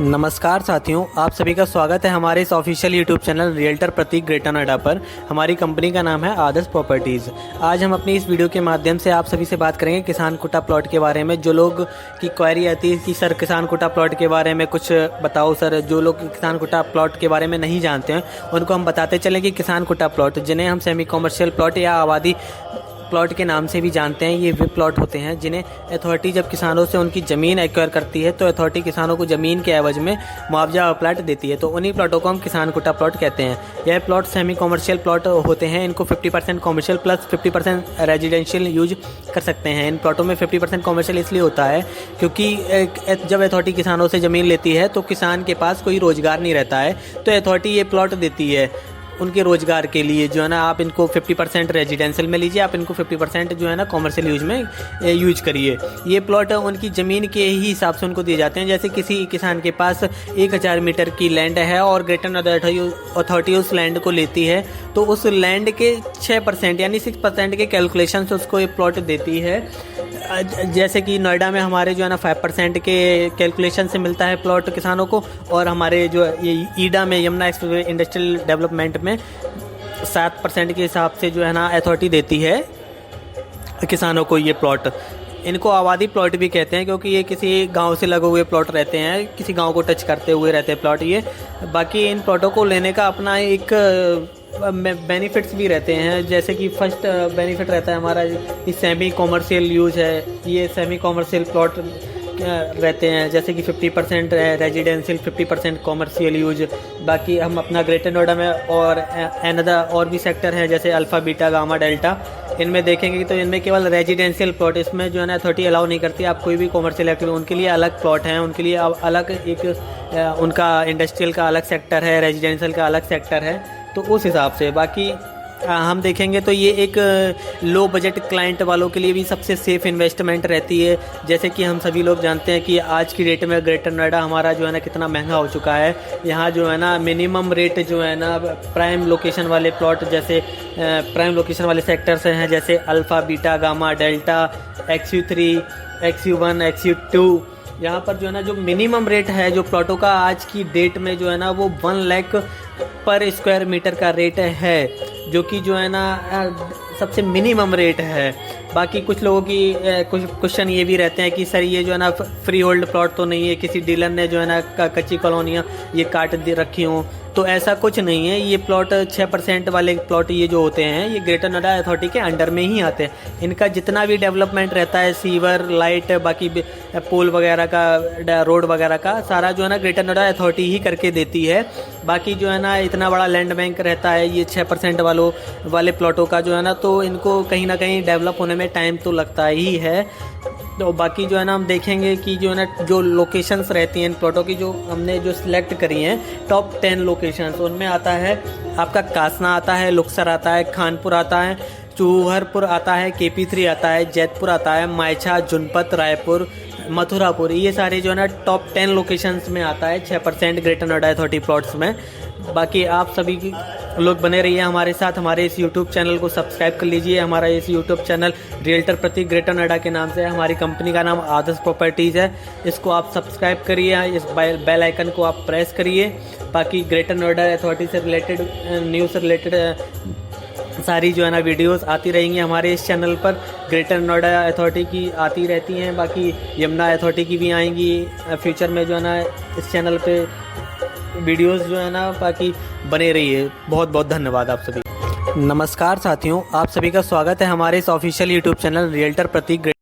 नमस्कार साथियों, आप सभी का स्वागत है हमारे इस ऑफिशियल यूट्यूब चैनल रियल्टर प्रतीक ग्रेटर नोएडा पर। हमारी कंपनी का नाम है आदर्श प्रॉपर्टीज़। आज हम अपनी इस वीडियो के माध्यम से आप सभी से बात करेंगे किसान कुटा प्लॉट के बारे में। जो लोग की क्वेरी आती है कि सर किसान कुटा प्लॉट के बारे में कुछ बताओ सर, जो लोग किसान कुटा प्लॉट के बारे में नहीं जानते हैं उनको हम बताते चलें कि किसान कुटा प्लॉट, जिन्हें हम सेमी कॉमर्शियल प्लॉट या आबादी प्लॉट के नाम से भी जानते हैं, ये वे प्लॉट होते हैं जिन्हें अथॉरिटी जब किसानों से उनकी ज़मीन एक्वायर करती है तो अथॉरिटी किसानों को ज़मीन के एवज में मुआवजा प्लाट देती है। तो उन्हीं प्लॉटों को हम किसान कुटा प्लॉट कहते हैं। यह प्लॉट सेमी कॉमर्शियल प्लॉट होते हैं। इनको 50% कॉमर्शियल प्लस 50% रेजिडेंशियल यूज कर सकते हैं। इन प्लॉटों में 50% कॉमर्शियल इसलिए होता है क्योंकि जब अथॉरिटी किसानों से ज़मीन लेती है तो किसान के पास कोई रोज़गार नहीं रहता है, तो अथॉरिटी ये प्लॉट देती है उनके रोज़गार के लिए। जो है ना, आप इनको 50% रेजिडेंशियल में लीजिए, आप इनको 50% जो है ना कॉमर्शियल यूज में यूज करिए। ये प्लॉट उनकी ज़मीन के ही हिसाब से उनको दिए जाते हैं। जैसे किसी किसान के पास 1000 मीटर की लैंड है और ग्रेटर नोएडा अथॉरिटी उस लैंड को लेती है तो उस लैंड के 6% यानी 6% के कैलकुलेशन से उसको ये प्लॉट देती है। जैसे कि नोएडा में हमारे जो है ना 5% के कैलकुलेशन से मिलता है प्लॉट किसानों को, और हमारे जो ये ईडा में यमुना एक्सप्रेस इंडस्ट्रियल डेवलपमेंट में 7% के हिसाब से जो है ना अथॉरिटी देती है किसानों को ये प्लॉट। इनको आबादी प्लॉट भी कहते हैं क्योंकि ये किसी गांव से लगे हुए प्लॉट रहते हैं, किसी गांव को टच करते हुए रहते हैं प्लॉट ये। बाकी इन प्लॉटों को लेने का अपना एक बेनिफिट्स भी रहते हैं। जैसे कि फर्स्ट बेनिफिट रहता है हमारा, ये सेमी कॉमर्शियल यूज है। ये सेमी कॉमर्शियल प्लॉट रहते हैं, जैसे कि 50% रेजिडेंशियल, 50% कॉमर्शियल यूज। बाकी हम अपना ग्रेटर नोएडा में और अनदर और भी सेक्टर हैं जैसे अल्फ़ा, बीटा, गामा, डेल्टा, इनमें देखेंगे तो इनमें केवल रेजिडेंशियल प्लॉट, इसमें जो है ना अथॉरिटी अलाउ नहीं करती आप कोई भी कॉमर्शियल एक्टिविटी, उनके लिए अलग प्लॉट हैं, उनके लिए अलग एक उनका इंडस्ट्रियल का अलग सेक्टर है, रेजिडेंशियल का अलग सेक्टर है। तो उस हिसाब से बाकी हम देखेंगे तो ये एक लो बजट क्लाइंट वालों के लिए भी सबसे सेफ़ इन्वेस्टमेंट रहती है। जैसे कि हम सभी लोग जानते हैं कि आज की डेट में ग्रेटर नोएडा हमारा जो है ना कितना महंगा हो चुका है। यहाँ जो है ना मिनिमम रेट जो है ना प्राइम लोकेशन वाले प्लॉट, जैसे प्राइम लोकेशन वाले सेक्टर्स हैं जैसे alpha, beta, gamma, delta, XU3, XU1, XU2, यहाँ पर जो है ना जो मिनिमम रेट है जो प्लॉटों का आज की डेट में जो है ना वो 1 लाख पर स्क्वायर मीटर का रेट है, जो कि जो है ना सबसे मिनिमम रेट है। बाकी कुछ लोगों की कुछ क्वेश्चन ये भी रहते हैं कि सर ये जो है ना फ्री होल्ड प्लॉट तो नहीं है, किसी डीलर ने जो है ना कच्ची कॉलोनियाँ ये काट दे रखी हों, तो ऐसा कुछ नहीं है। ये प्लॉट 6% वाले प्लॉट ये जो होते हैं ये ग्रेटर नोएडा अथॉरिटी के अंडर में ही आते हैं। इनका जितना भी डेवलपमेंट रहता है, सीवर, लाइट, बाकी पोल वगैरह का, रोड वगैरह का, सारा जो है ना ग्रेटर नोएडा अथॉरिटी ही करके देती है। बाकी जो है ना इतना बड़ा लैंड बैंक रहता है ये 6% वाले प्लॉटों का जो है ना, तो इनको कहीं ना कहीं डेवलप होने में टाइम तो लगता ही है। तो बाकी जो है ना हम देखेंगे कि जो है ना जो लोकेशंस रहती हैं इन प्लॉटों की, जो हमने जो सिलेक्ट करी हैं टॉप 10 लोकेशंस, उनमें आता है आपका कासना आता है, लुक्सर आता है, खानपुर आता है, चूहरपुर आता है, KP3 आता है, जैतपुर आता है, मायछा, जनपद, रायपुर, मथुरापुर, ये सारे जो है ना टॉप 10 लोकेशंस में आता है 6% ग्रेटर नोएडा अथॉरिटी प्लॉट्स में। बाकी आप सभी लोग बने रहिए हमारे साथ, हमारे इस यूट्यूब चैनल को सब्सक्राइब कर लीजिए। हमारा इस यूट्यूब चैनल रियल्टर प्रतीक ग्रेटर नोएडा के नाम से है। हमारी कंपनी का नाम आदर्श प्रॉपर्टीज़ है, इसको आप सब्सक्राइब करिए, इस बेल आइकन को आप प्रेस करिए। बाकी ग्रेटर नोएडा अथॉरिटी से रिलेटेड, न्यूज़ से रिलेटेड सारी जो है ना वीडियोस आती रहेंगी हमारे इस चैनल पर। ग्रेटर नोएडा अथॉरिटी की आती रहती हैं, बाकी यमुना अथॉरिटी की भी आएंगी फ्यूचर में जो है ना इस चैनल पे वीडियोस जो है ना। बाकी बने रहिए। बहुत बहुत धन्यवाद आप सभी। नमस्कार साथियों, आप सभी का स्वागत है हमारे इस ऑफिशियल यूट्यूब चैनल रियल्टर प्रतीक